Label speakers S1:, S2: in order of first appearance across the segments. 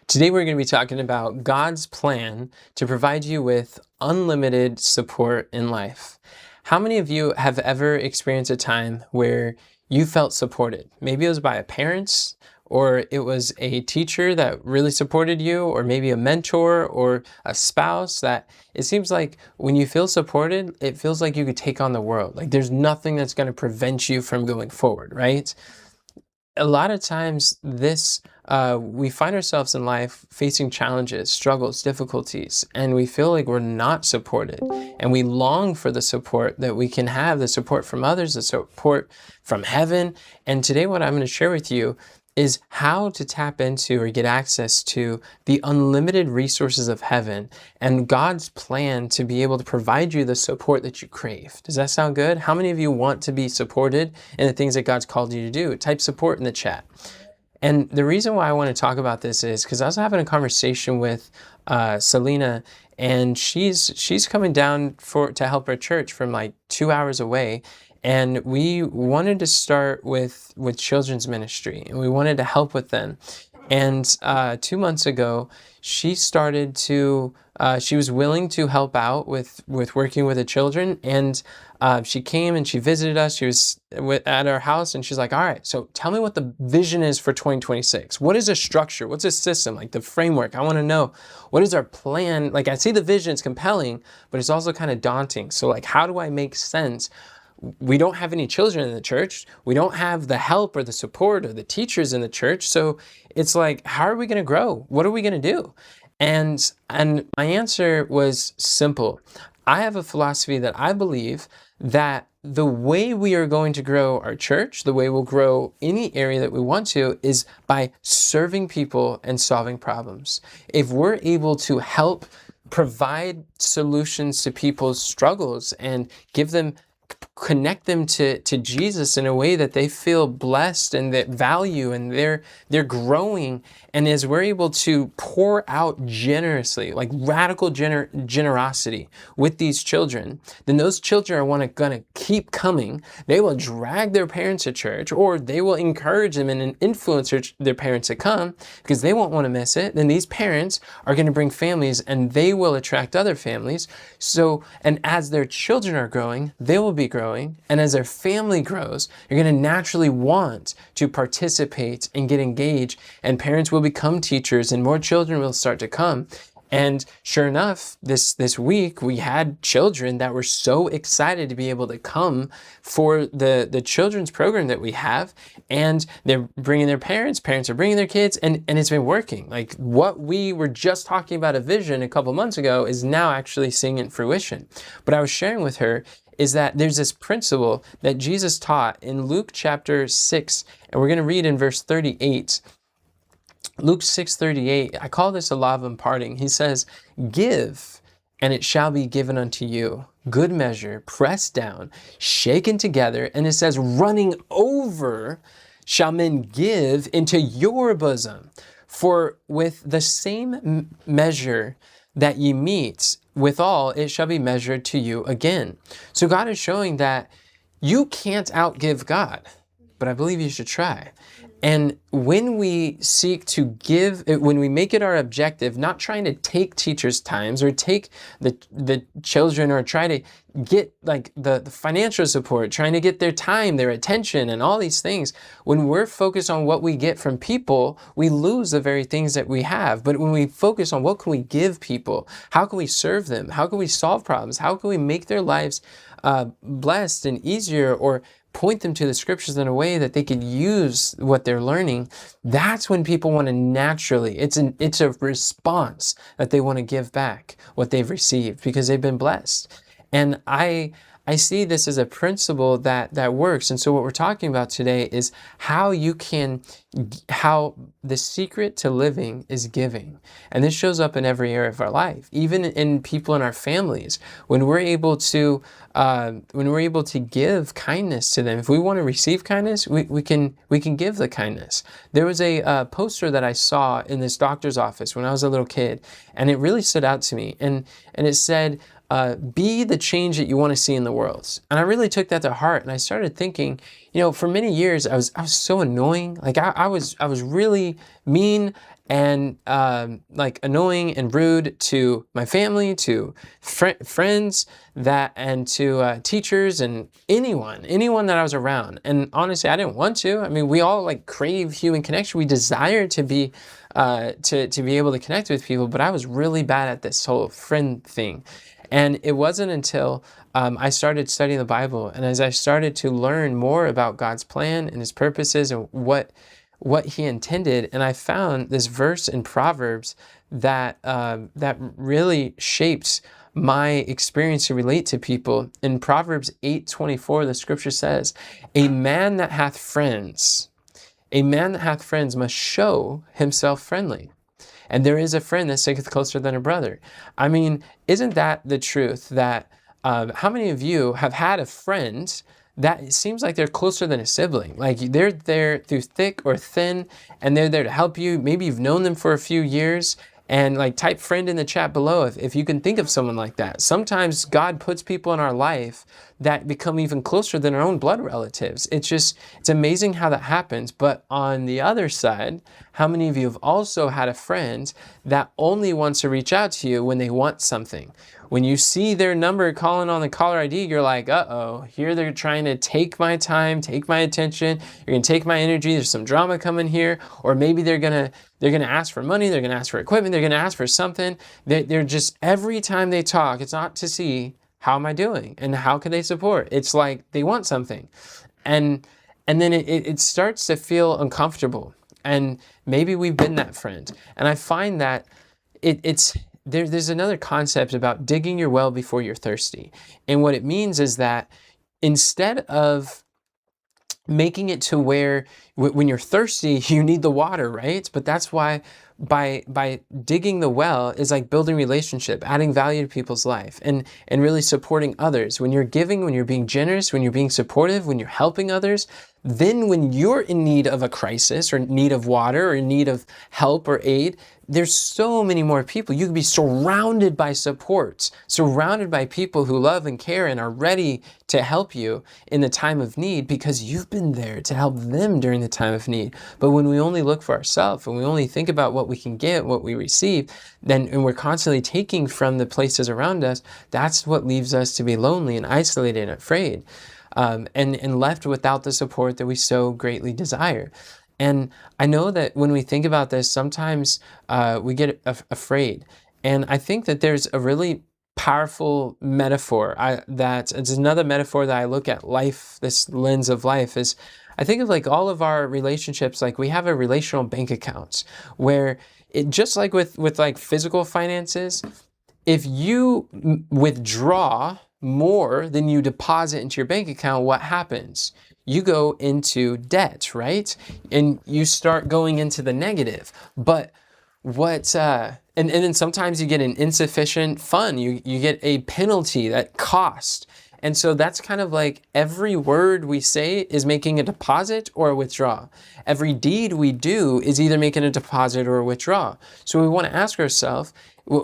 S1: Today we're going to be talking about God's plan to provide you with unlimited support in life. How many of you have ever experienced a time where you felt supported? Maybe it was by a parent, or it was a teacher that really supported you, or maybe a mentor or a spouse that it seems like when you feel supported, it feels like you could take on the world. Like there's nothing that's going to prevent you from going forward, right? A lot of times we find ourselves in life facing challenges, struggles, difficulties, and we feel like we're not supported, and we long for the support that we can have, the support from others, the support from heaven. And today what I'm going to share with you is how to tap into or get access to the unlimited resources of heaven and God's plan to be able to provide you the support that you crave. Does that sound good? How many of you want to be supported in the things that God's called you to do? Type support in the chat. And the reason why I want to talk about this is because I was having a conversation with Selena, and she's coming down to help her church from like 2 hours away. And we wanted to start with children's ministry, and we wanted to help with them. And 2 months ago, she started to, she was willing to help out with working with the children. And she came and she visited us. She was at our house, and she's like, all right, so tell me what the vision is for 2026. What is a structure? What's a system? Like the framework. I want to know, what is our plan? Like I see the vision, it's compelling, but it's also kind of daunting. So like, how do I make sense? We don't have any children in the church. We don't have the help or the support or the teachers in the church. So it's like, how are we going to grow? What are we going to do? And my answer was simple. I have a philosophy that I believe that the way we are going to grow our church, the way we'll grow any area that we want to, is by serving people and solving problems. If we're able to help provide solutions to people's struggles and connect them to Jesus in a way that they feel blessed and that value, and they're growing. And as we're able to pour out generously, like radical generosity with these children, then those children are gonna keep coming. They will drag their parents to church, or they will encourage them and influence their parents to come because they won't want to miss it. Then these parents are going to bring families, and they will attract other families. So, and as their children are growing, they will be growing. And as their family grows, you're going to naturally want to participate and get engaged, and parents will become teachers, and more children will start to come. And sure enough, this week we had children that were so excited to be able to come for the children's program that we have, and they're bringing their parents are bringing their kids, and it's been working. Like what we were just talking about a vision a couple months ago is now actually seeing it in fruition. But I was sharing with her is that there's this principle that Jesus taught in Luke chapter 6, and we're going to read in verse 38. Luke 6:38, I call this a law of imparting. He says, give, and it shall be given unto you. Good measure, pressed down, shaken together, and it says, running over, shall men give into your bosom. For with the same measure that ye meet withal, it shall be measured to you again. So God is showing that you can't outgive God, but I believe you should try. And when we seek to give, when we make it our objective, not trying to take teachers' times or take the children, or try to get like the financial support, trying to get their time, their attention, and all these things, when we're focused on what we get from people, we lose the very things that we have. But when we focus on what can we give people, how can we serve them, how can we solve problems, how can we make their lives blessed and easier, or point them to the scriptures in a way that they could use what they're learning, that's when people want to naturally, it's a response that they want to give back what they've received because they've been blessed. And I see this as a principle that works. And so what we're talking about today is how the secret to living is giving. And this shows up in every area of our life, even in people in our families. When we're able to give kindness to them, if we want to receive kindness, we can give the kindness. There was a poster that I saw in this doctor's office when I was a little kid, and it really stood out to me. And it said, be the change that you want to see in the world. And I really took that to heart, and I started thinking, for many years I was so annoying. Like I was really mean and like annoying and rude to my family, to friends, and to teachers and anyone that I was around. And honestly, I didn't want to. I mean, we all like crave human connection. We desire to be to be able to connect with people, but I was really bad at this whole friend thing. And it wasn't until I started studying the Bible, and as I started to learn more about God's plan and His purposes and what He intended, and I found this verse in Proverbs that really shaped my experience to relate to people. In Proverbs 8:24, the Scripture says, "A man that hath friends, must show himself friendly. And there is a friend that sticketh closer than a brother." I mean, isn't that the truth? That how many of you have had a friend that it seems like they're closer than a sibling? Like they're there through thick or thin, and they're there to help you. Maybe you've known them for a few years. And like type friend in the chat below if you can think of someone like that. Sometimes God puts people in our life that become even closer than our own blood relatives. It's amazing how that happens. But on the other side, how many of you have also had a friend that only wants to reach out to you when they want something? When you see their number calling on the caller ID, you're like, uh-oh, here they're trying to take my time, take my attention. You're going to take my energy. There's some drama coming here. Or maybe they're going to ask for money. They're going to ask for equipment. They're going to ask for something. They're just, every time they talk, it's not to see how am I doing and how can they support. It's like they want something. And then it starts to feel uncomfortable. And maybe we've been that friend. And I find that there's another concept about digging your well before you're thirsty. And what it means is that instead of making it to where when you're thirsty, you need the water, right? But that's why by digging the well is like building relationship, adding value to people's life, and really supporting others. When you're giving, when you're being generous, when you're being supportive, when you're helping others, then when you're in need of a crisis or need of water or in need of help or aid, there's so many more people. You can be surrounded by support, surrounded by people who love and care and are ready to help you in the time of need because you've been there to help them during the time of need. But when we only look for ourselves and we only think about what we can get, what we receive, and we're constantly taking from the places around us, that's what leaves us to be lonely and isolated and afraid, and left without the support that we so greatly desire. And I know that when we think about this, sometimes we get afraid. And I think that there's a really powerful metaphor that it's another metaphor that I look at life, this lens of life, is I think of like all of our relationships, like we have a relational bank account where it just like with like physical finances, if you withdraw more than you deposit into your bank account, what happens? You go into debt, right? And you start going into the negative. But and then sometimes you get an insufficient fund. You get a penalty that cost. And so that's kind of like every word we say is making a deposit or a withdrawal. Every deed we do is either making a deposit or a withdrawal. So we want to ask ourselves,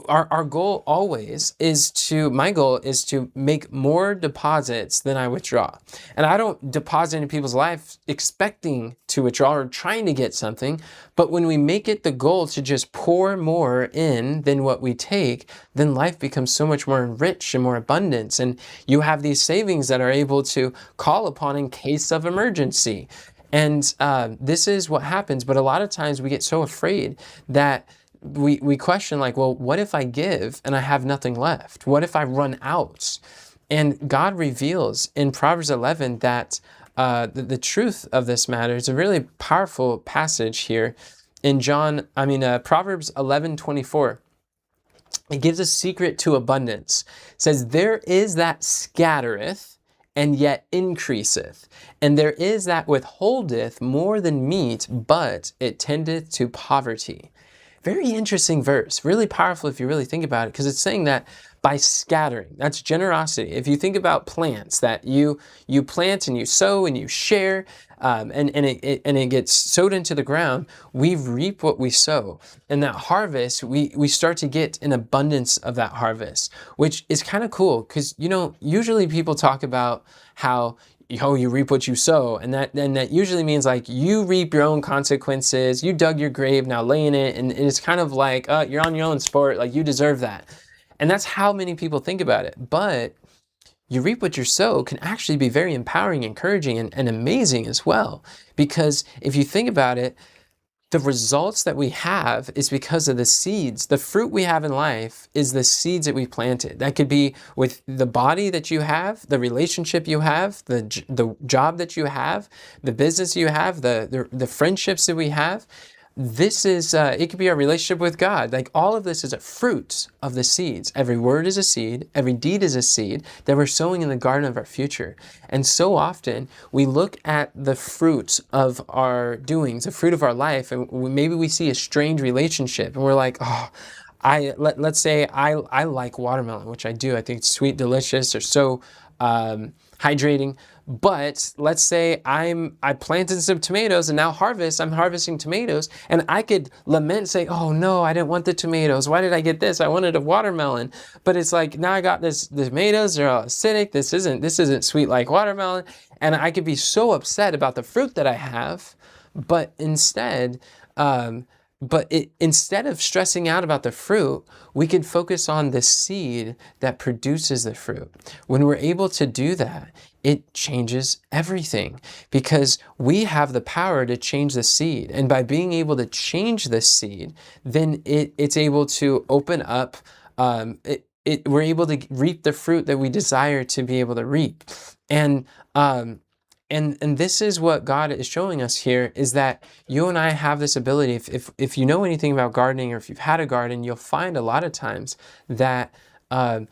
S1: our goal always is my goal is to make more deposits than I withdraw. And I don't deposit into people's lives expecting to withdraw or trying to get something. But when we make it the goal to just pour more in than what we take, then life becomes so much more rich and more abundance. And you have these savings that are able to call upon in case of emergency. And this is what happens. But a lot of times we get so afraid that we question like, well, what if I give and I have nothing left? What if I run out? And God reveals in Proverbs 11 that the truth of this matter is a really powerful passage here in Proverbs 11:24. It gives a secret to abundance. It says, there is that scattereth and yet increaseth, and there is that withholdeth more than meat, but it tendeth to poverty. Very interesting verse, really powerful if you really think about it, because it's saying that by scattering. That's generosity. If you think about plants that you plant and you sow and you share, and it gets sowed into the ground, we reap what we sow. And that harvest, we start to get an abundance of that harvest, which is kind of cool because, usually people talk about how you reap what you sow, and that usually means like you reap your own consequences. You dug your grave, now lay in it, and it's kind of like you're on your own sport, like you deserve that. And that's how many people think about it. But you reap what you sow can actually be very empowering, encouraging, and amazing as well. Because if you think about it, the results that we have is because of the seeds. The fruit we have in life is the seeds that we planted. That could be with the body that you have, the relationship you have, the job that you have, the business you have, the friendships that we have. This is, it could be our relationship with God. Like all of this is a fruit of the seeds. Every word is a seed. Every deed is a seed that we're sowing in the garden of our future. And so often we look at the fruit of our doings, the fruit of our life, and maybe we see a strained relationship and we're like, oh, let's say I like watermelon, which I do. I think it's sweet, delicious. They're so hydrating. But let's say I planted some tomatoes and now I'm harvesting tomatoes, and I could lament, say, oh no, I didn't want the tomatoes. Why did I get this? I wanted a watermelon. But it's like, now I got the tomatoes, they're all acidic. This isn't sweet like watermelon. And I could be so upset about the fruit that I have, but instead of stressing out about the fruit, we can focus on the seed that produces the fruit. When we're able to do that, it changes everything because we have the power to change the seed. And by being able to change the seed, then it's able to open up, we're able to reap the fruit that we desire to be able to reap. And this is what God is showing us here, is that you and I have this ability. If you know anything about gardening, or if you've had a garden, you'll find a lot of times that I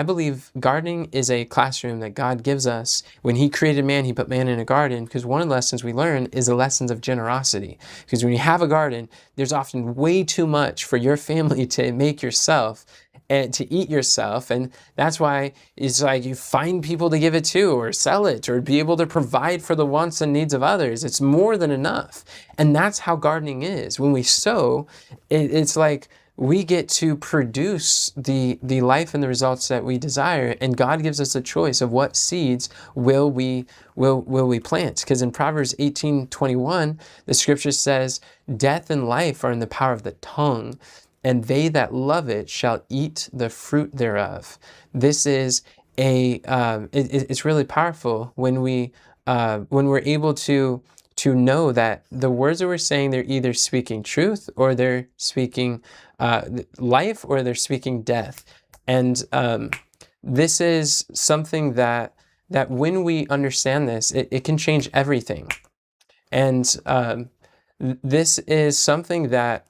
S1: believe gardening is a classroom that God gives us. When He created man, He put man in a garden, because one of the lessons we learn is the lessons of generosity. Because when you have a garden, there's often way too much for your family to make yourself and to eat yourself. And that's why it's like you find people to give it to, or sell it, or be able to provide for the wants and needs of others. It's more than enough. And that's how gardening is. When we sow, it's like we get to produce the life and the results that we desire, and God gives us a choice of what seeds will we plant. Because in Proverbs 18:21, the scripture says, death and life are in the power of the tongue, and they that love it shall eat the fruit thereof. This is it's really powerful when we're able to know that the words that we're saying, they're either speaking truth, or they're speaking life, or they're speaking death. And this is something that when we understand this, it can change everything. And this is something that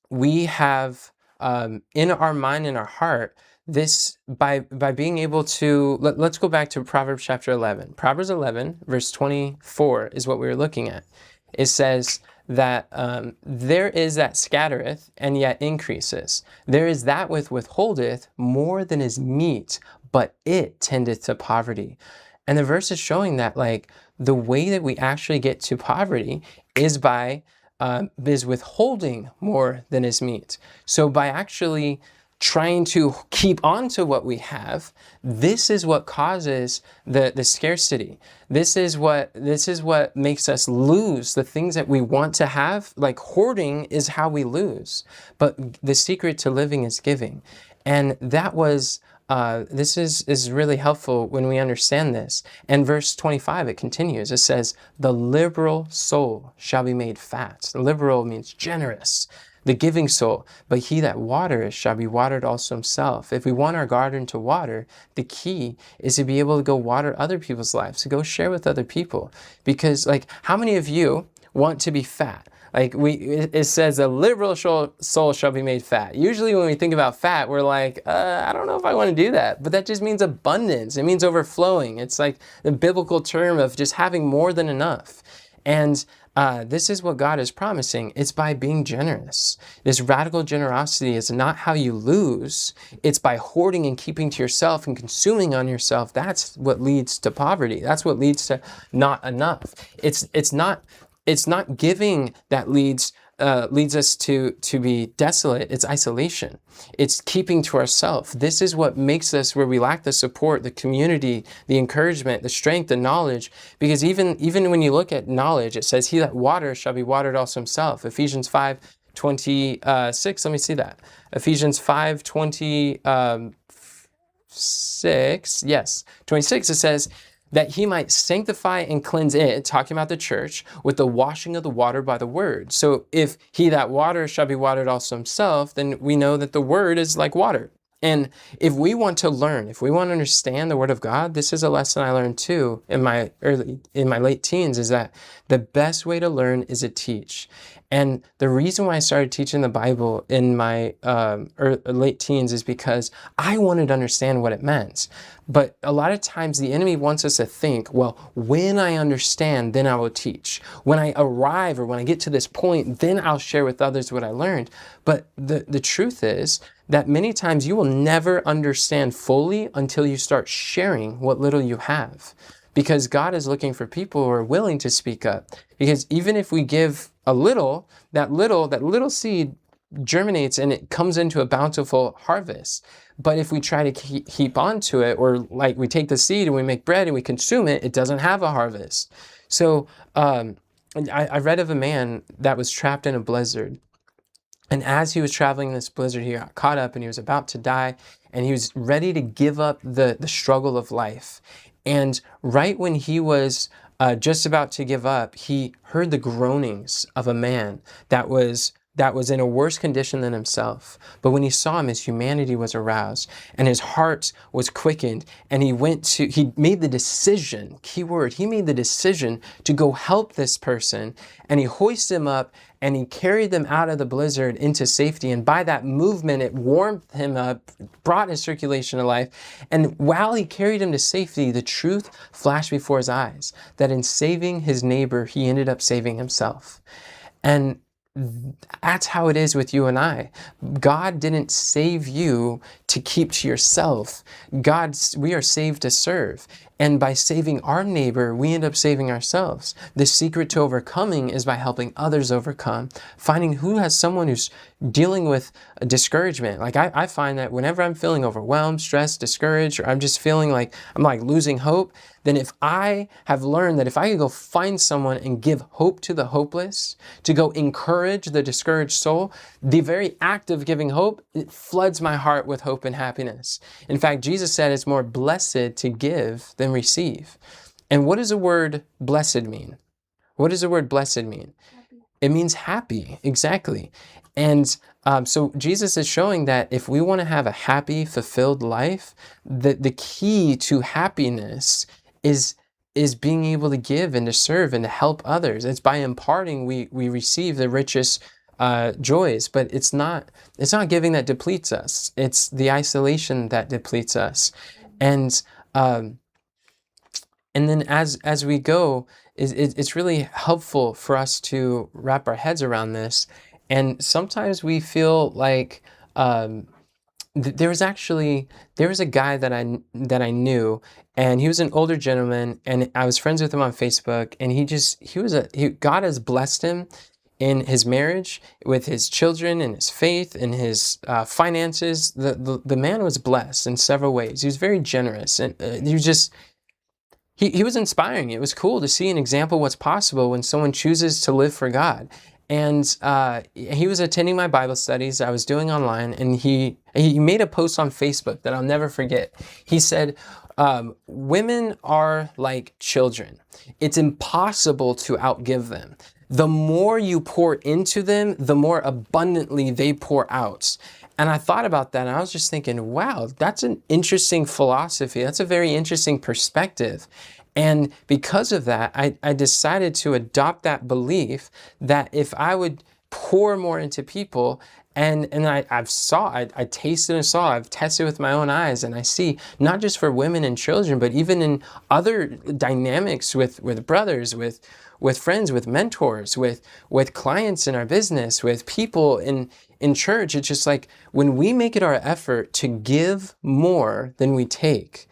S1: we have in our mind and our heart. This by being able to, let's go back to Proverbs chapter 11. Proverbs 11 verse 24 is what we were looking at. It says that there is that scattereth and yet increases. There is that which withholdeth more than is meet, but it tendeth to poverty. And the verse is showing that like the way that we actually get to poverty is by is withholding more than is meet. So by actually trying to keep on to what we have, this is what causes the scarcity. This is what makes us lose the things that we want to have. Like hoarding is how we lose. But the secret to living is giving. And that was this is really helpful when we understand this. And verse 25, it continues. It says, the liberal soul shall be made fat. Liberal means generous, the giving soul. But he that watereth shall be watered also himself. If we want our garden to water, the key is to be able to go water other people's lives, to go share with other people. Because like, how many of you want to be fat? Like it says a liberal soul shall be made fat. Usually when we think about fat, we're like, I don't know if I want to do that. But that just means abundance. It means overflowing. It's like the biblical term of just having more than enough. And This is what God is promising. It's by being generous. This radical generosity is not how you lose. It's by hoarding and keeping to yourself and consuming on yourself. That's what leads to poverty. That's what leads to not enough. It's not giving that leads us to be desolate. It's isolation. It's keeping to ourselves. This is what makes us where we lack the support, the community, the encouragement, the strength, the knowledge. Because even when you look at knowledge, it says, "He that waters shall be watered also himself." Ephesians 5:26. Let me see that. Ephesians 5:26. Yes, 26. It says, that he might sanctify and cleanse it, talking about the church, with the washing of the water by the word. So if he that waters shall be watered also himself, then we know that the word is like water. And if we want to learn, if we want to understand the word of God, this is a lesson I learned too in my late teens, is that the best way to learn is to teach. And the reason why I started teaching the Bible in my late teens is because I wanted to understand what it meant. But a lot of times the enemy wants us to think, well, when I understand, then I will teach. When I arrive or when I get to this point, then I'll share with others what I learned. But the truth is that many times you will never understand fully until you start sharing what little you have. Because God is looking for people who are willing to speak up. Because even if we give a little, that little seed germinates and it comes into a bountiful harvest. But if we try to heap onto it, or like we take the seed and we make bread and we consume it, it doesn't have a harvest. So I read of a man that was trapped in a blizzard. And as he was traveling in this blizzard, he got caught up and he was about to die. And he was ready to give up the struggle of life. And right when he was just about to give up, he heard the groanings of a man that was in a worse condition than himself. But when he saw him, his humanity was aroused and his heart was quickened. And he made the decision, keyword, he made the decision to go help this person. And he hoisted him up and he carried them out of the blizzard into safety. And by that movement, it warmed him up, brought his circulation to life. And while he carried him to safety, the truth flashed before his eyes that in saving his neighbor, he ended up saving himself. And that's how it is with you and I. God didn't save you to keep to yourself. We are saved to serve. And by saving our neighbor, we end up saving ourselves. The secret to overcoming is by helping others overcome. Finding who has someone who's dealing with discouragement. Like I find that whenever I'm feeling overwhelmed, stressed, discouraged, or I'm just feeling like I'm like losing hope, then if I have learned that if I could go find someone and give hope to the hopeless, to go encourage the discouraged soul, the very act of giving hope, it floods my heart with hope and happiness. In fact, Jesus said it's more blessed to give than receive. And what does the word blessed mean? What does the word blessed mean? Happy. It means happy, exactly. And so Jesus is showing that if we want to have a happy, fulfilled life, the key to happiness is being able to give and to serve and to help others. It's by imparting we receive the richest joys, but it's not giving that depletes us. It's the isolation that depletes us. And then as we go, it's really helpful for us to wrap our heads around this. And sometimes we feel like there was a guy that I knew, and he was an older gentleman, and I was friends with him on Facebook, and God has blessed him in his marriage, with his children, and his faith, and his finances. The man was blessed in several ways. He was very generous, and he was inspiring. It was cool to see an example of what's possible when someone chooses to live for God. And he was attending my Bible studies I was doing online, and he made a post on Facebook that I'll never forget. He said, women are like children. It's impossible to outgive them. The more you pour into them, the more abundantly they pour out. And I thought about that, and I was just thinking, wow, that's an interesting philosophy. That's a very interesting perspective. And because of that, I decided to adopt that belief that if I would pour more into people. And I tasted and saw, I've tested with my own eyes, and I see not just for women and children, but even in other dynamics with brothers, with friends, with mentors, with clients in our business, with people in church. It's just like when we make it our effort to give more than we take,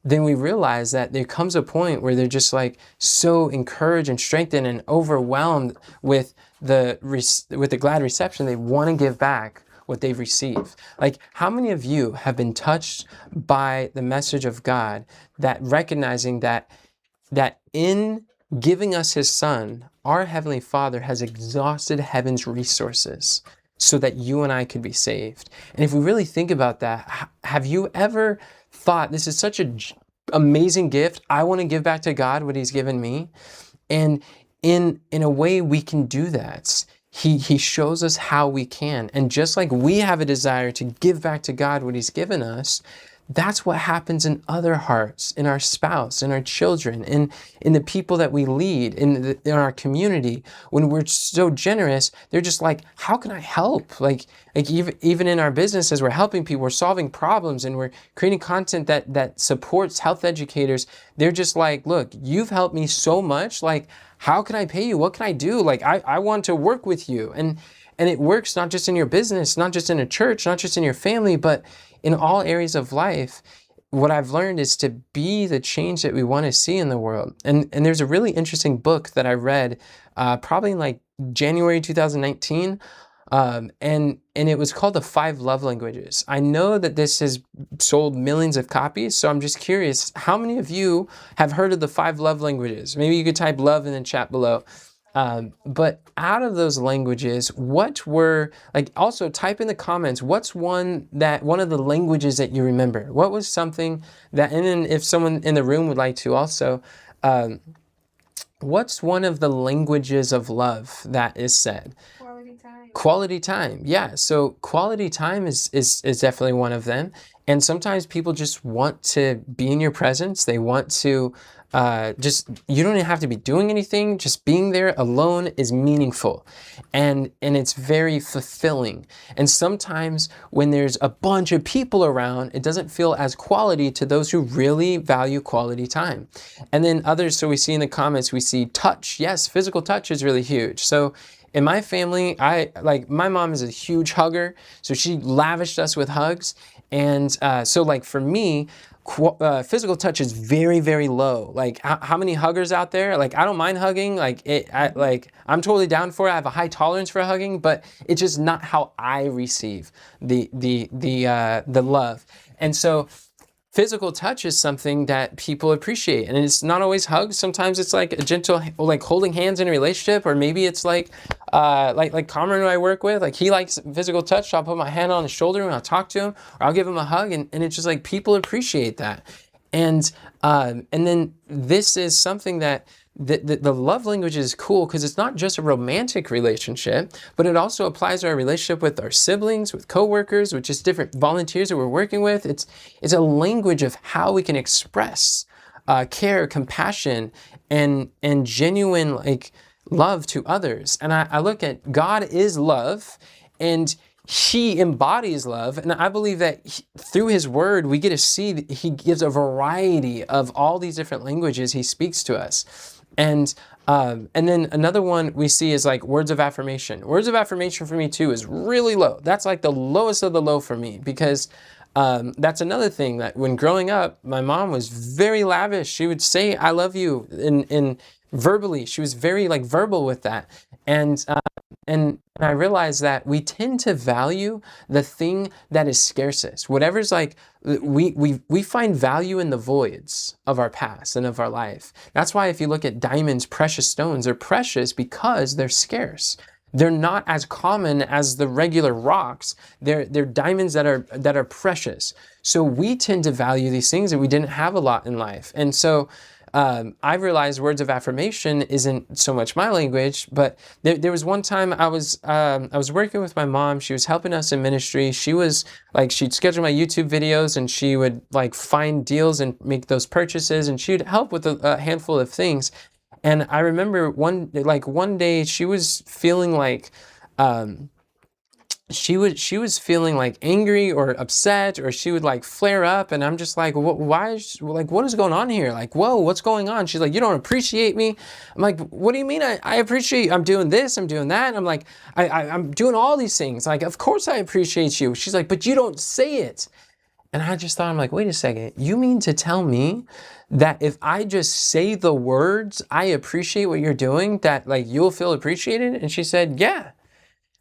S1: then we realize that there comes a point where they're just like so encouraged and strengthened and overwhelmed with the glad reception. They want to give back what they've received. Like, how many of you have been touched by the message of God, that recognizing that in giving us his son, our Heavenly Father has exhausted heaven's resources so that you and I could be saved? And if we really think about that, have you ever thought, this is such an amazing gift, I want to give back to God what he's given me? And in a way we can do that. He shows us how we can. And just like we have a desire to give back to God what he's given us, that's what happens in other hearts, in our spouse, in our children, in the people that we lead, in our community. When we're so generous, they're just like, how can I help? Like even in our business, as we're helping people, we're solving problems, and we're creating content that supports health educators. They're just like, look, you've helped me so much. Like, how can I pay you? What can I do? Like, I want to work with you. And it works not just in your business, not just in a church, not just in your family, but in all areas of life. What I've learned is to be the change that we want to see in the world. And there's a really interesting book that I read probably in like January 2019. And it was called The 5 Love Languages. I know that this has sold millions of copies, so I'm just curious, how many of you have heard of the 5 love languages? Maybe you could type love in the chat below. But out of those languages, what were, like, also type in the comments, what's one of the languages that you remember? What was something that, and then if someone in the room would like to also, what's one of the languages of love that is said?
S2: Quality time.
S1: Quality time, yeah. So quality time is definitely one of them. And sometimes people just want to be in your presence. They want to you don't even have to be doing anything. Just being there alone is meaningful, and it's very fulfilling. And sometimes when there's a bunch of people around, it doesn't feel as quality to those who really value quality time. And then others, so we see in the comments, we see touch. Yes, physical touch is really huge. So in my family, my mom is a huge hugger, so she lavished us with hugs. And so like for me, physical touch is very, very low. Like how many huggers out there? Like, I don't mind hugging. I'm totally down for it. I have a high tolerance for hugging, but it's just not how I receive the love. And so physical touch is something that people appreciate, and it's not always hugs. Sometimes it's like a gentle, like holding hands in a relationship, or maybe it's like Cameron, who I work with, like he likes physical touch, so I'll put my hand on his shoulder and I'll talk to him, or I'll give him a hug, and it's just like people appreciate that. And then this is something that the love language is cool, because it's not just a romantic relationship, but it also applies to our relationship with our siblings, with coworkers, with just different volunteers that we're working with. It's a language of how we can express care, compassion, and genuine like love to others. And I look at God is love, and he embodies love, and I believe that through his word we get to see that he gives a variety of all these different languages he speaks to us. And then another one we see is like words of affirmation. Words of affirmation for me too is really low. That's like the lowest of the low for me, because that's another thing that when growing up, my mom was very lavish. She would say, I love you in verbally. She was very like verbal with that. And I realized that we tend to value the thing that is scarcest. Whatever's like, we find value in the voids of our past and of our life. That's why if you look at diamonds, precious stones, they're precious because they're scarce. They're not as common as the regular rocks. They're diamonds that are precious. So we tend to value these things that we didn't have a lot in life. And so I've realized words of affirmation isn't so much my language, but there was one time I was working with my mom. She was helping us in ministry. She was like, she'd schedule my YouTube videos, and she would like find deals and make those purchases, and she'd help with a handful of things. And I remember one day she was feeling like she was feeling like angry or upset, or she would like flare up, and I'm just like, why is like, what is going on here? Like, whoa, what's going on? She's like, you don't appreciate me. I'm like, what do you mean? I appreciate, I'm doing this, I'm doing that. I'm like, I'm doing all these things. Like, of course I appreciate you. She's like, but you don't say it. And I just thought, I'm like, wait a second, you mean to tell me that if I just say the words, I appreciate what you're doing, that like you'll feel appreciated? And she said, yeah.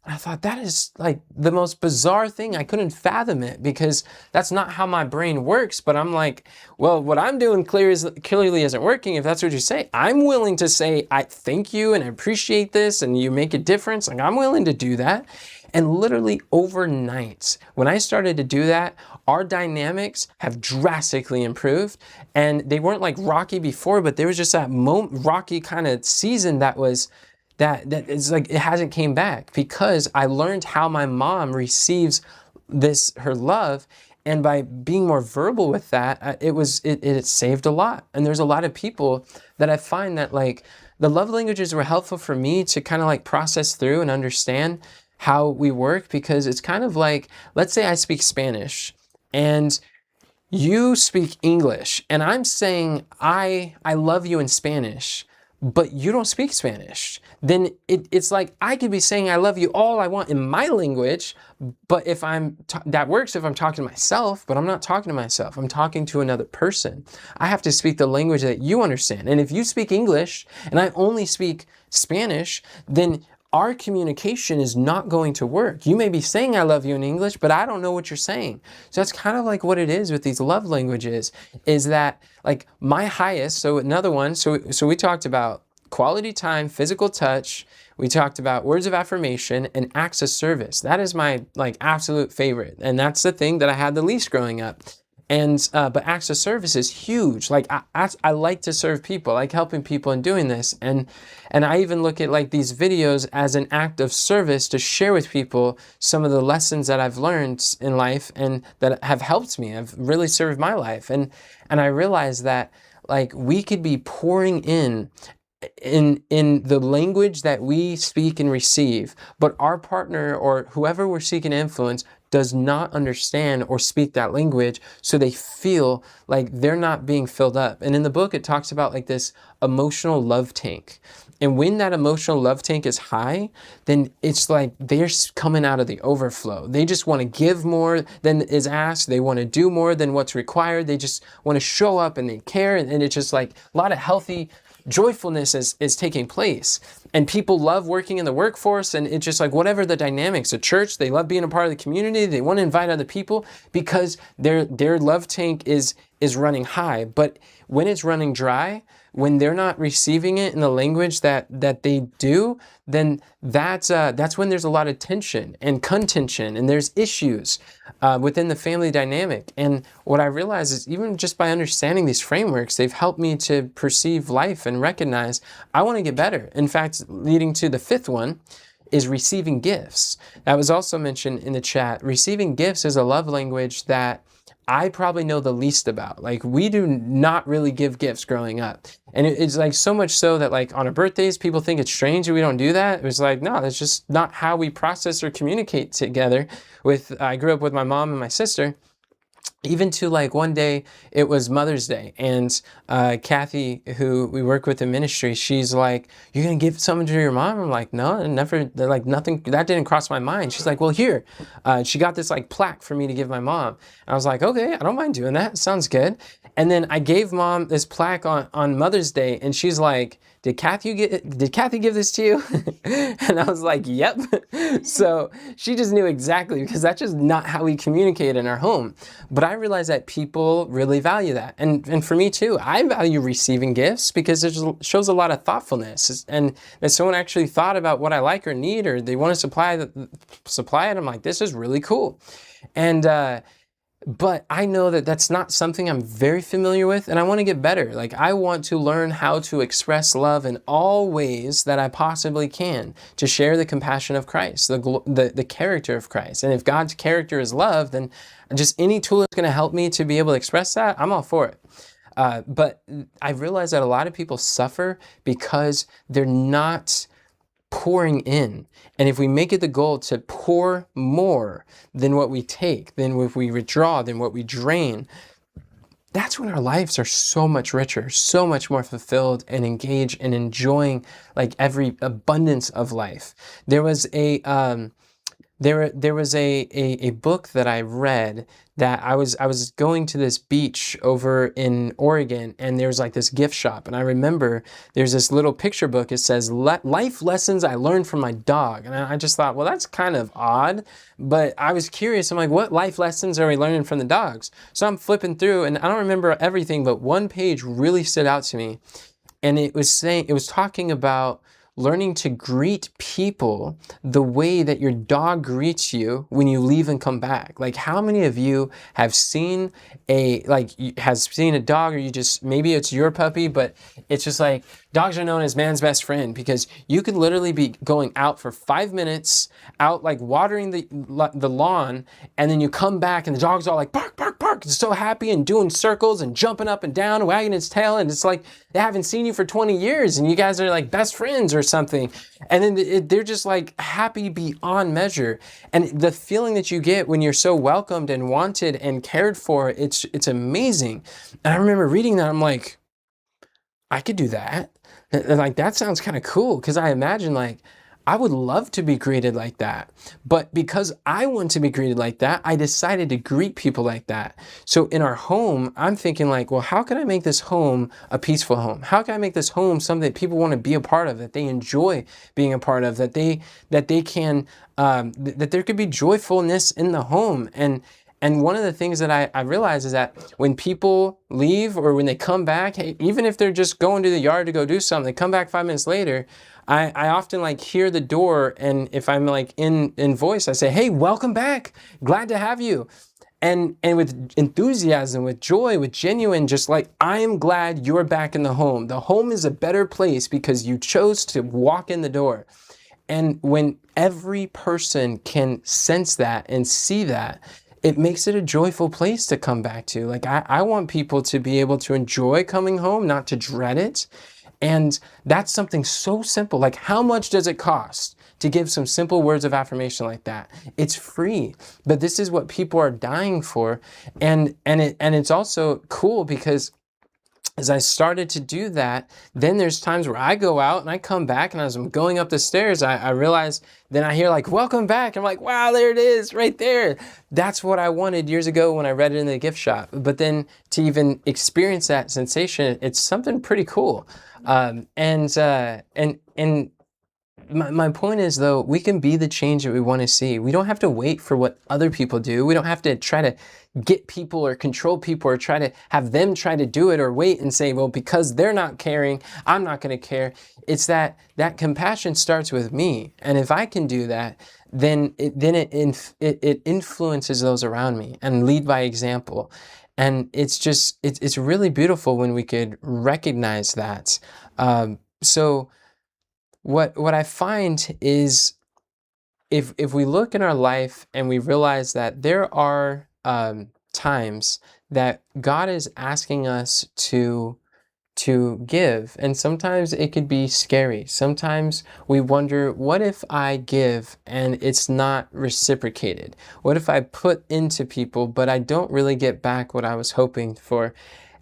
S1: And I thought, that is like the most bizarre thing. I couldn't fathom it, because that's not how my brain works. But I'm like, well, what I'm doing clearly isn't working. If that's what you say, I'm willing to say, I thank you and I appreciate this and you make a difference. Like, I'm willing to do that. And literally overnight, when I started to do that, our dynamics have drastically improved. And they weren't like rocky before, but there was just that rocky kind of season that was that it's like it hasn't came back, because I learned how my mom receives her love, and by being more verbal with that, it saved a lot. And there's a lot of people that I find that like the love languages were helpful for me to kind of like process through and understand how we work, because it's kind of like, let's say I speak Spanish and you speak English, and I'm saying I love you in Spanish, but you don't speak Spanish. Then it's like I could be saying I love you all I want in my language, but if that works if I'm talking to myself, but I'm not talking to myself. I'm talking to another person. I have to speak the language that you understand. And if you speak English and I only speak Spanish, then our communication is not going to work. You may be saying I love you in English, but I don't know what you're saying. So that's kind of like what it is with these love languages, is that like my highest, so another one, so we talked about quality time, physical touch, we talked about words of affirmation, and acts of service. That is my like absolute favorite. And that's the thing that I had the least growing up. And but acts of service is huge. Like I like to serve people, I like helping people and doing this. And I even look at like these videos as an act of service to share with people some of the lessons that I've learned in life and that have helped me, have really served my life. And I realized that like we could be pouring in the language that we speak and receive, but our partner or whoever we're seeking to influence does not understand or speak that language, so they feel like they're not being filled up. And in the book, it talks about like this emotional love tank. And when that emotional love tank is high, then it's like they're coming out of the overflow. They just want to give more than is asked. They want to do more than what's required. They just want to show up and they care. And it's just like a lot of healthy joyfulness is taking place. And people love working in the workforce, and it's just like whatever the dynamics. The church, they love being a part of the community. They want to invite other people because their love tank is running high. But when it's running dry, when they're not receiving it in the language that they do, then that's when there's a lot of tension and contention, and there's issues within the family dynamic. And what I realize is even just by understanding these frameworks, they've helped me to perceive life and recognize I want to get better. In fact, leading to the fifth one is receiving gifts. That was also mentioned in the chat. Receiving gifts is a love language that I probably know the least about. Like, we do not really give gifts growing up. And it's like so much so that like on our birthdays, people think it's strange that we don't do that. It was like, no, that's just not how we process or communicate together. I grew up with my mom and my sister. Even to like one day, it was Mother's Day, and Kathy, who we work with in ministry, she's like, "You're gonna give something to your mom?" I'm like, "No, never." Like nothing that didn't cross my mind. She's like, "Well, here." She got this like plaque for me to give my mom. And I was like, "Okay, I don't mind doing that. Sounds good." And then I gave Mom this plaque on Mother's Day, and she's like, Did Kathy give this to you?" And I was like, "Yep." So she just knew exactly, because that's just not how we communicate in our home. But I realized that people really value that. And for me too, I value receiving gifts because it shows a lot of thoughtfulness. And that someone actually thought about what I like or need, or they want to supply it. I'm like, this is really cool. And but I know that that's not something I'm very familiar with, and I want to get better. Like, I want to learn how to express love in all ways that I possibly can to share the compassion of Christ, the character of Christ. And if God's character is love, then just any tool that's going to help me to be able to express that, I'm all for it. But I've realized that a lot of people suffer because they're not pouring in. And if we make it the goal to pour more than what we take, then if we withdraw, than what we drain, that's when our lives are so much richer, so much more fulfilled and engaged and enjoying like every abundance of life. There was a there was a book that I read that I was going to this beach over in Oregon, and there was like this gift shop, and I remember there's this little picture book. It says life lessons I learned from my dog, and I just thought, well, that's kind of odd, but I was curious. I'm like, what life lessons are we learning from the dogs? So I'm flipping through, and I don't remember everything, but one page really stood out to me, and it was talking about learning to greet people the way that your dog greets you when you leave and come back. Like, how many of you have seen a dog, or you just, maybe it's your puppy, but it's just like, dogs are known as man's best friend, because you could literally be going out for 5 minutes, out like watering the lawn, and then you come back and the dog's all like bark, bark, bark. It's so happy and doing circles and jumping up and down, wagging its tail, and it's like they haven't seen you for 20 years and you guys are like best friends or something. And then they're just like happy beyond measure. And the feeling that you get when you're so welcomed and wanted and cared for, it's amazing. And I remember reading that, I'm like, I could do that. And like, that sounds kind of cool, because I imagine like, I would love to be greeted like that. But because I want to be greeted like that, I decided to greet people like that. So in our home, I'm thinking like, well, how can I make this home a peaceful home? How can I make this home something that people want to be a part of, that they enjoy being a part of, that they can, that there could be joyfulness in the home. And one of the things that I realize is that when people leave or when they come back, hey, even if they're just going to the yard to go do something, they come back 5 minutes later, I often like hear the door, and if I'm like in voice, I say, hey, welcome back. Glad to have you. And with enthusiasm, with joy, with genuine, just like, I am glad you're back in the home. The home is a better place because you chose to walk in the door. And when every person can sense that and see that, it makes it a joyful place to come back to. Like, I want people to be able to enjoy coming home, not to dread it. And that's something so simple. Like, how much does it cost to give some simple words of affirmation like that? It's free, but this is what people are dying for. And it's also cool because as I started to do that, then there's times where I go out and I come back, and as I'm going up the stairs, I realize, then I hear like, welcome back. I'm like, wow, there it is right there. That's what I wanted years ago when I read it in the gift shop. But then to even experience that sensation, it's something pretty cool. My point is, though, we can be the change that we want to see. We don't have to wait for what other people do. We don't have to try to get people or control people or try to have them try to do it, or wait and say, well, because they're not caring, I'm not going to care. It's that compassion starts with me. And if I can do that, then it influences those around me and lead by example. And it's really beautiful when we could recognize that. So what I find is, if we look in our life and we realize that there are times that God is asking us to give, and sometimes it could be scary. Sometimes we wonder, what if I give and it's not reciprocated? What if I put into people but I don't really get back what I was hoping for?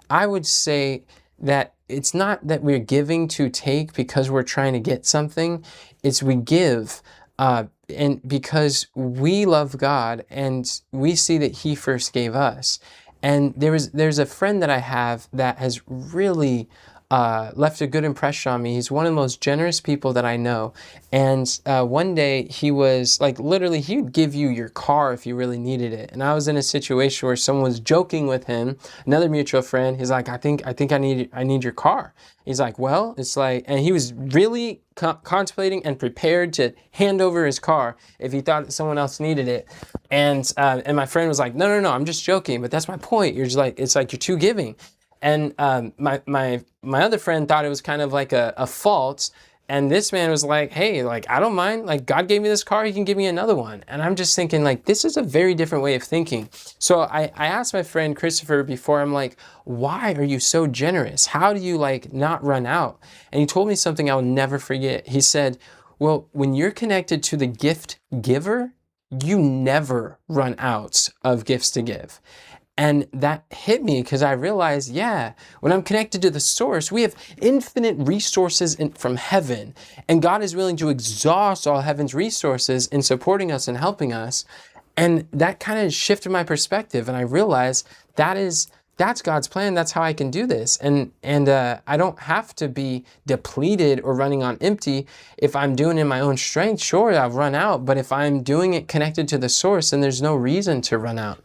S1: I would say that it's not that we're giving to take because we're trying to get something. It's we give and because we love God and we see that He first gave us. And there's a friend that I have that has really left a good impression on me. He's one of the most generous people that I know. And one day he was like, literally, he would give you your car if you really needed it. And I was in a situation where someone was joking with him, another mutual friend. He's like, I think I need your car. He's like, well, it's like, and he was really contemplating and prepared to hand over his car if he thought that someone else needed it. And my friend was like, no, I'm just joking. But that's my point. You're just like, it's like you're too giving. And my other friend thought it was kind of like a fault. And this man was like, hey, like, I don't mind. Like, God gave me this car, He can give me another one. And I'm just thinking, like, this is a very different way of thinking. So I asked my friend Christopher before, I'm like, why are you so generous? How do you, like, not run out? And he told me something I'll never forget. He said, Well, when you're connected to the gift giver, you never run out of gifts to give. And that hit me because I realized, yeah, when I'm connected to the source, we have infinite resources from heaven. And God is willing to exhaust all heaven's resources in supporting us and helping us. And that kind of shifted my perspective. And I realized that's God's plan. That's how I can do this. And I don't have to be depleted or running on empty. If I'm doing it in my own strength, sure, I'll run out. But if I'm doing it connected to the source, then there's no reason to run out.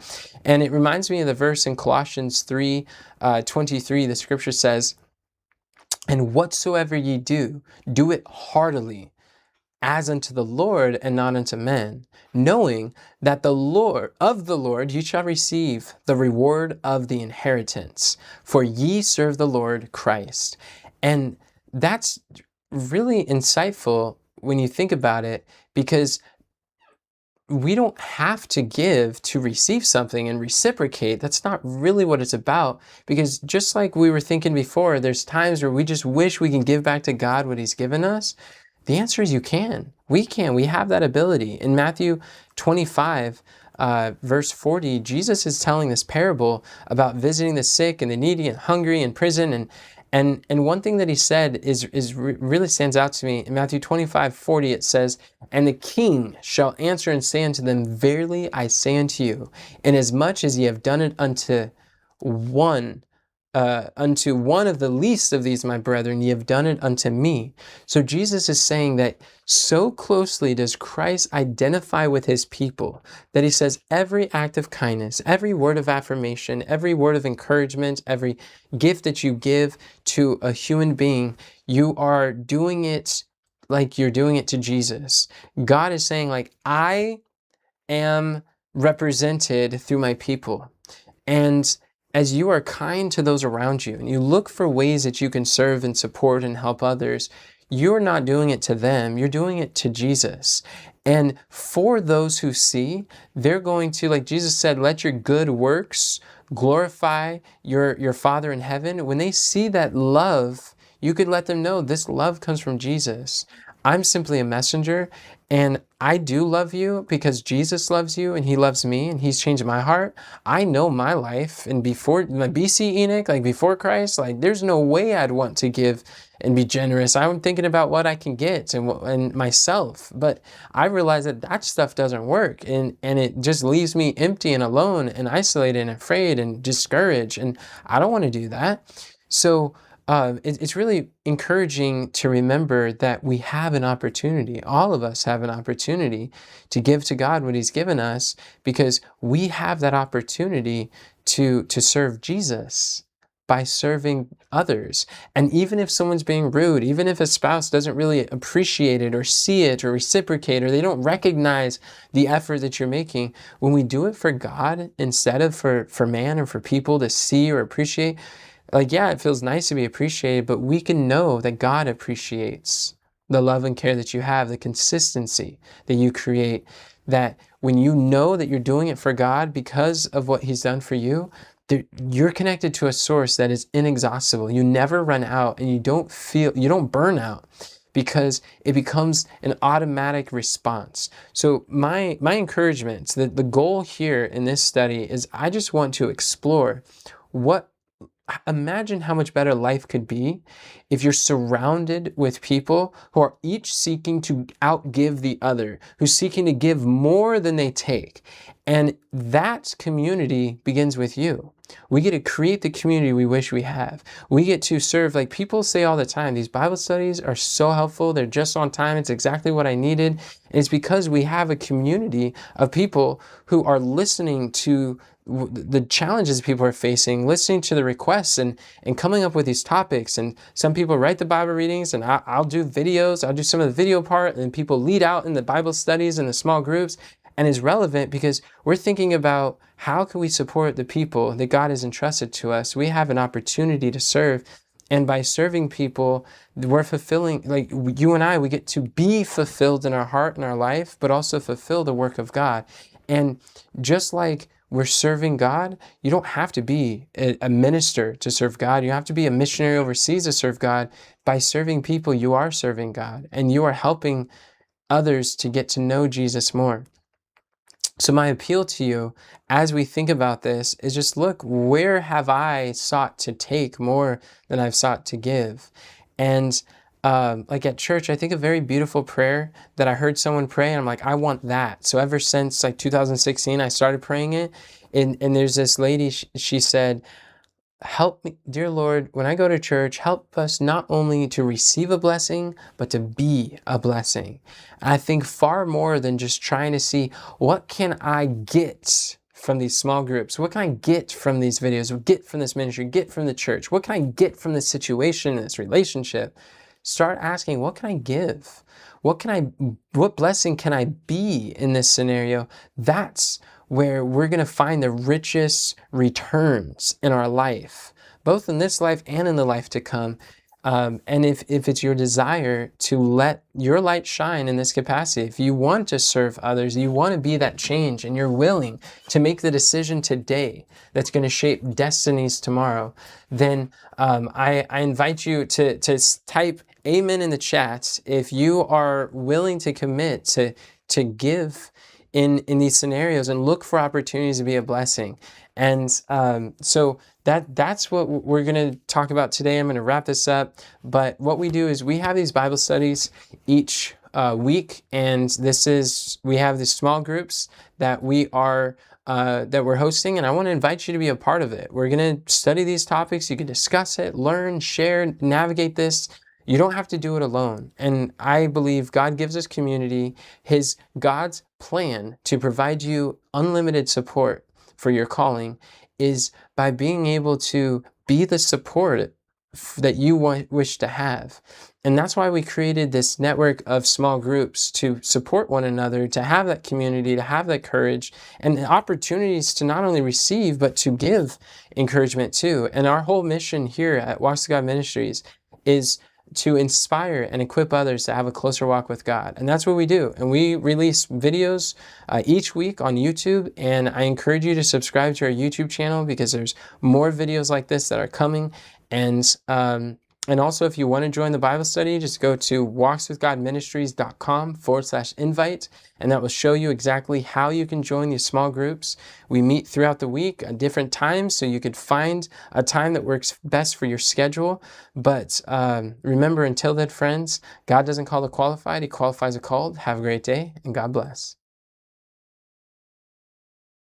S1: And it reminds me of the verse in Colossians 3:23. The scripture says, "And whatsoever ye do, do it heartily, as unto the Lord and not unto men, knowing that the Lord ye shall receive the reward of the inheritance, for ye serve the Lord Christ." And that's really insightful when you think about it, because we don't have to give to receive something and reciprocate. That's not really what it's about, because just like we were thinking before, there's times where we just wish we can give back to God what he's given us. The answer is you can. We can. We have that ability. In Matthew 25, verse 40, Jesus is telling this parable about visiting the sick and the needy and hungry in prison. And one thing that he said really stands out to me. In Matthew 25:40, it says, "And the king shall answer and say unto them, Verily I say unto you, inasmuch as ye have done it unto one of the least of these my brethren, ye have done it unto me." So Jesus is saying that so closely does Christ identify with his people that he says every act of kindness, every word of affirmation, every word of encouragement, every gift that you give to a human being, you are doing it like you're doing it to Jesus. God is saying, like, I am represented through my people. And as you are kind to those around you and you look for ways that you can serve and support and help others, you're not doing it to them, you're doing it to Jesus. And for those who see, they're going to, like Jesus said, let your good works glorify your Father in heaven. When they see that love, you could let them know this love comes from Jesus. I'm simply a messenger, and I do love you because Jesus loves you and he loves me and he's changed my heart. I know my life, and before my BC Enoch, like before Christ, like there's no way I'd want to give and be generous. I'm thinking about what I can get and myself, but I realize that stuff doesn't work, and it just leaves me empty and alone and isolated and afraid and discouraged, and I don't want to do that. So it's really encouraging to remember that we have an opportunity. All of us have an opportunity to give to God what he's given us, because we have that opportunity to serve Jesus by serving others. And even if someone's being rude, even if a spouse doesn't really appreciate it or see it or reciprocate, or they don't recognize the effort that you're making, when we do it for God instead of for man or for people to see or appreciate, like, yeah, it feels nice to be appreciated, but we can know that God appreciates the love and care that you have, the consistency that you create, that when you know that you're doing it for God because of what he's done for you, you're connected to a source that is inexhaustible. You never run out, and you don't burn out, because it becomes an automatic response. So my encouragement, the goal here in this study is I just want to explore imagine how much better life could be if you're surrounded with people who are each seeking to outgive the other, who's seeking to give more than they take. And that community begins with you. We get to create the community we wish we have. We get to serve, like people say all the time, these Bible studies are so helpful. They're just on time. It's exactly what I needed. And it's because we have a community of people who are listening to the challenges people are facing, listening to the requests and coming up with these topics. And some people write the Bible readings, and I'll do videos. I'll do some of the video part, and people lead out in the Bible studies in the small groups. And it's relevant because we're thinking about how can we support the people that God has entrusted to us. We have an opportunity to serve. And by serving people, we're fulfilling, like you and I, we get to be fulfilled in our heart and our life, but also fulfill the work of God. And just like we're serving God, you don't have to be a minister to serve God. You don't have to be a missionary overseas to serve God. By serving people, you are serving God, and you are helping others to get to know Jesus more. So my appeal to you as we think about this is just look, where have I sought to take more than I've sought to give? And like at church, I think a very beautiful prayer that I heard someone pray, and I'm like, I want that. So ever since like 2016, I started praying it. And there's this lady, she said, help me, dear Lord, when I go to church, help us not only to receive a blessing, but to be a blessing. I think far more than just trying to see, what can I get from these small groups? What can I get from these videos? Get from this ministry? Get from the church? What can I get from this situation, this relationship? Start asking, what can I give? What blessing can I be in this scenario? That's where we're going to find the richest returns in our life, both in this life and in the life to come. And if it's your desire to let your light shine in this capacity, if you want to serve others, you want to be that change, and you're willing to make the decision today that's going to shape destinies tomorrow, then I invite you to type amen in the chat if you are willing to commit to give in these scenarios and look for opportunities to be a blessing. And so that's what we're going to talk about today. I'm going to wrap this up. But what we do is we have these Bible studies each week, and we have these small groups that we're hosting, and I want to invite you to be a part of it. We're going to study these topics. You can discuss it, learn, share, navigate this. You don't have to do it alone. And I believe God gives us community. God's plan to provide you unlimited support for your calling is by being able to be the support that you wish to have. And that's why we created this network of small groups, to support one another, to have that community, to have that courage, and the opportunities to not only receive, but to give encouragement too. And our whole mission here at Walks with God Ministries is to inspire and equip others to have a closer walk with God. And that's what we do. And we release videos each week on YouTube. And I encourage you to subscribe to our YouTube channel, because there's more videos like this that are coming. And also, if you want to join the Bible study, just go to walkswithgodministries.com/invite, and that will show you exactly how you can join these small groups. We meet throughout the week at different times, so you could find a time that works best for your schedule. But remember, until then, friends, God doesn't call the qualified, He qualifies the called. Have a great day, and God bless.